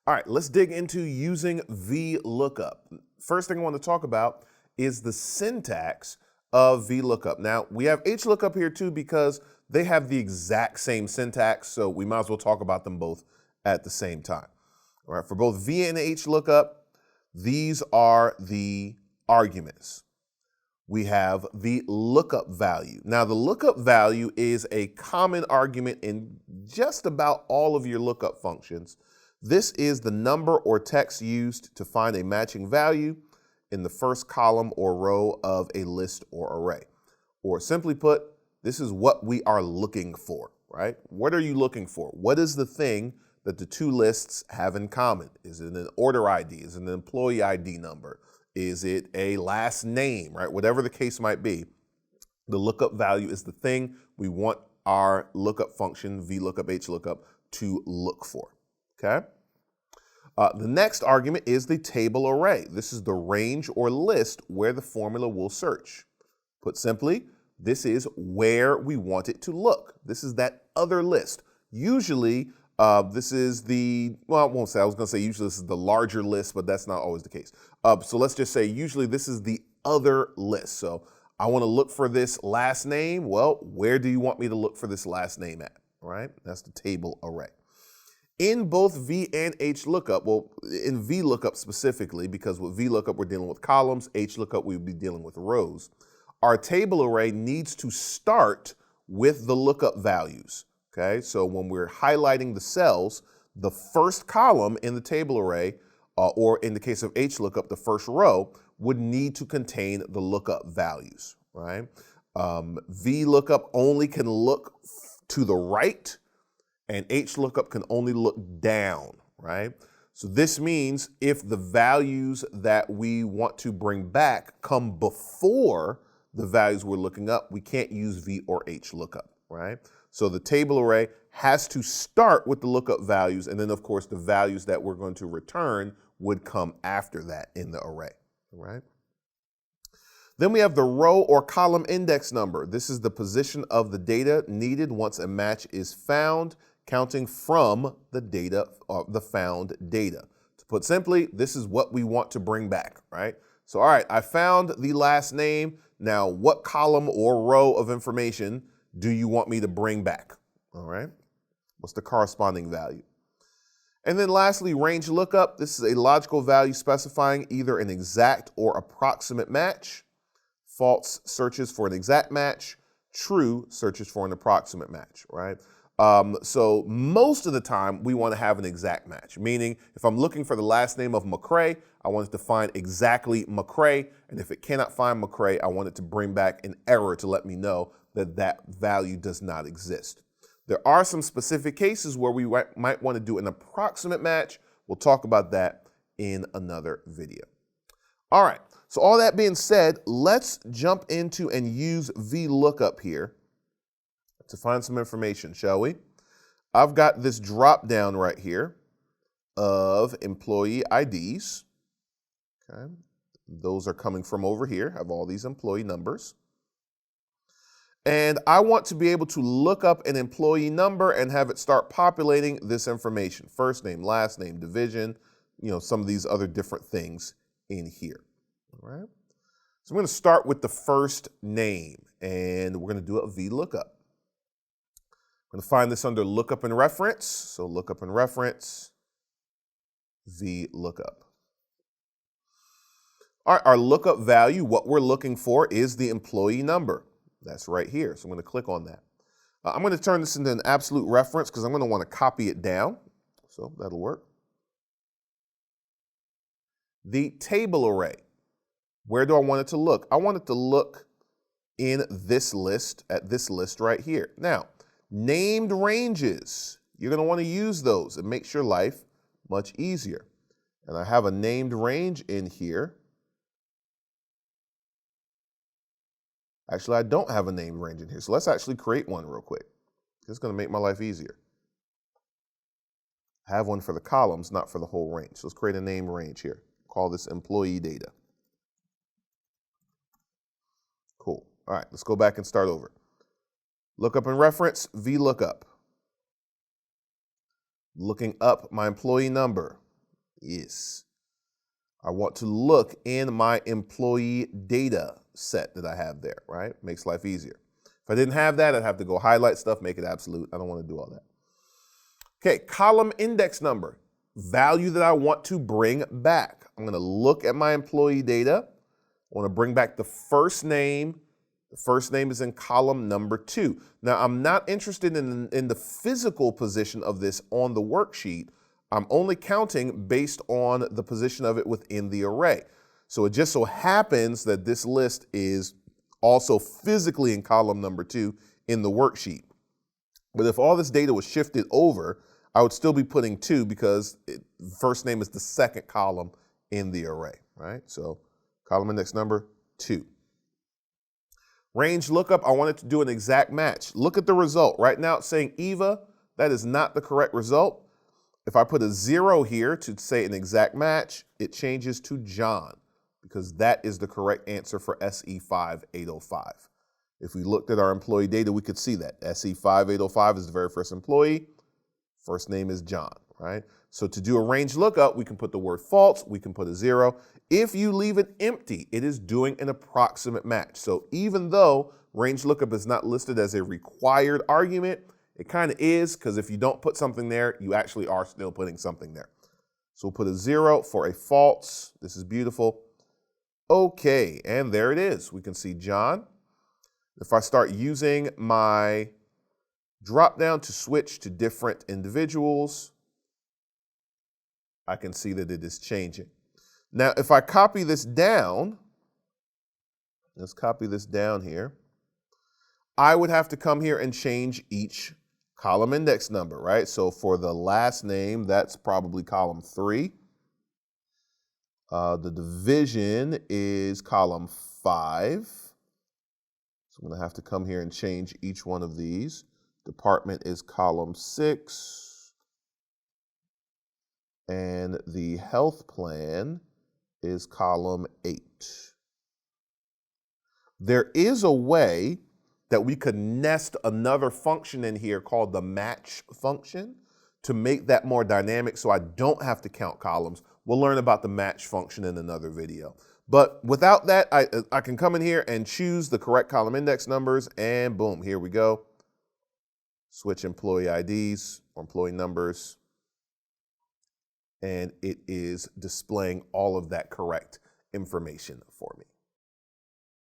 All right, let's dig into using VLOOKUP. First thing I want to talk about is the syntax of VLOOKUP. Now, we have HLOOKUP here too because they have the exact same syntax, so we might as well talk about them both at the same time. All right, for both V and HLOOKUP, these are the arguments. We have the lookup value. Now, the lookup value is a common argument in just about all of your lookup functions. This is the number or text used to find a matching value in the first column or row of a list or array. Or simply put, this is what we are looking for, right? What are you looking for? What is the thing that the two lists have in common? Is it an order ID? Is it an employee ID number? Is it a last name, right? Whatever the case might be, the lookup value is the thing we want our lookup function, VLOOKUP, HLOOKUP, to look for, okay? The next argument is the table array. This is the range or list where the formula will search. Put simply, this is where we want it to look. This is that other list. Usually, this is the, well, I won't say, I was going to say usually this is the larger list, but that's not always the case. So let's just say usually this is the other list. So I want to look for this last name. Well, where do you want me to look for this last name at, right? That's the table array. In both V and HLOOKUP, well, in VLOOKUP specifically, because with VLOOKUP we're dealing with columns, HLOOKUP we would be dealing with rows, our table array needs to start with the lookup values. Okay, so when we're highlighting the cells, the first column in the table array, or in the case of HLOOKUP, the first row, would need to contain the lookup values, right? VLOOKUP only can look to the right, and HLOOKUP can only look down, right? So this means if the values that we want to bring back come before the values we're looking up, we can't use V or HLOOKUP, right? So the table array has to start with the lookup values, and then of course the values that we're going to return would come after that in the array, right? Then we have the row or column index number. This is the position of the data needed once a match is found, counting from the data, the found data. To put simply, this is what we want to bring back, right? So all right, I found the last name. Now what column or row of information do you want me to bring back? All right, what's the corresponding value? And then lastly, range lookup. This is a logical value specifying either an exact or approximate match. False searches for an exact match. True searches for an approximate match, right? So most of the time we want to have an exact match, meaning if I'm looking for the last name of McCrae, I want it to find exactly McCrae. And if it cannot find McCrae, I want it to bring back an error to let me know that that value does not exist. There are some specific cases where we might want to do an approximate match. We'll talk about that in another video. All right, so all that being said, let's jump into and use VLOOKUP here to find some information, shall we? I've got this drop down right here of employee IDs. Okay, those are coming from over here. I have all these employee numbers. And I want to be able to look up an employee number and have it start populating this information. First name, last name, division, some of these other different things in here, all right? So I'm gonna start with the first name and we're gonna do a VLOOKUP. I'm gonna find this under lookup and reference. So lookup and reference, VLOOKUP. All right, our lookup value, what we're looking for is the employee number. That's right here, so I'm going to click on that. I'm going to turn this into an absolute reference because I'm going to want to copy it down, so that'll work. The table array, where do I want it to look? I want it to look in this list, at this list right here. Now, named ranges, you're going to want to use those. It makes your life much easier. And I have a named range in here. Actually, I don't have a named range in here, so let's actually create one real quick. This is going to make my life easier. I have one for the columns, not for the whole range. So let's create a named range here. Call this employee data. Cool. All right, let's go back and start over. Lookup and reference, VLOOKUP. Looking up my employee number, Yes. I want to look in my employee data set that I have there, right? Makes life easier. If I didn't have that, I'd have to go highlight stuff, make it absolute. I don't want to do all that. Okay, column index number, value that I want to bring back. I'm going to look at my employee data. I want to bring back the first name. The first name is in column number 2. Now, I'm not interested in the physical position of this on the worksheet. I'm only counting based on the position of it within the array. So it just so happens that this list is also physically in column number 2 in the worksheet. But if all this data was shifted over, I would still be putting 2 because first name is the second column in the array, right? So column index number 2. Range lookup, I want it to do an exact match. Look at the result. Right now it's saying Eva. That is not the correct result. If I put a 0 here to say an exact match, it changes to John because that is the correct answer for SE5805. If we looked at our employee data, we could see that. SE5805 is the very first employee. First name is John, right? So to do a range lookup, we can put the word false, we can put a 0. If you leave it empty, it is doing an approximate match. So even though range lookup is not listed as a required argument, it kind of is, because if you don't put something there, you actually are still putting something there. So we'll put a 0 for a false. This is beautiful. Okay, and there it is. We can see John. If I start using my drop down to switch to different individuals, I can see that it is changing. Now, if I copy this down, let's copy this down here, I would have to come here and change each column index number, right? So for the last name, that's probably column 3. The division is column 5. So I'm going to have to come here and change each one of these. Department is column 6. And the health plan is column 8. There is a way that we could nest another function in here called the match function to make that more dynamic so I don't have to count columns. We'll learn about the match function in another video. But without that, I can come in here and choose the correct column index numbers, and boom, here we go. Switch employee IDs or employee numbers, and it is displaying all of that correct information for me.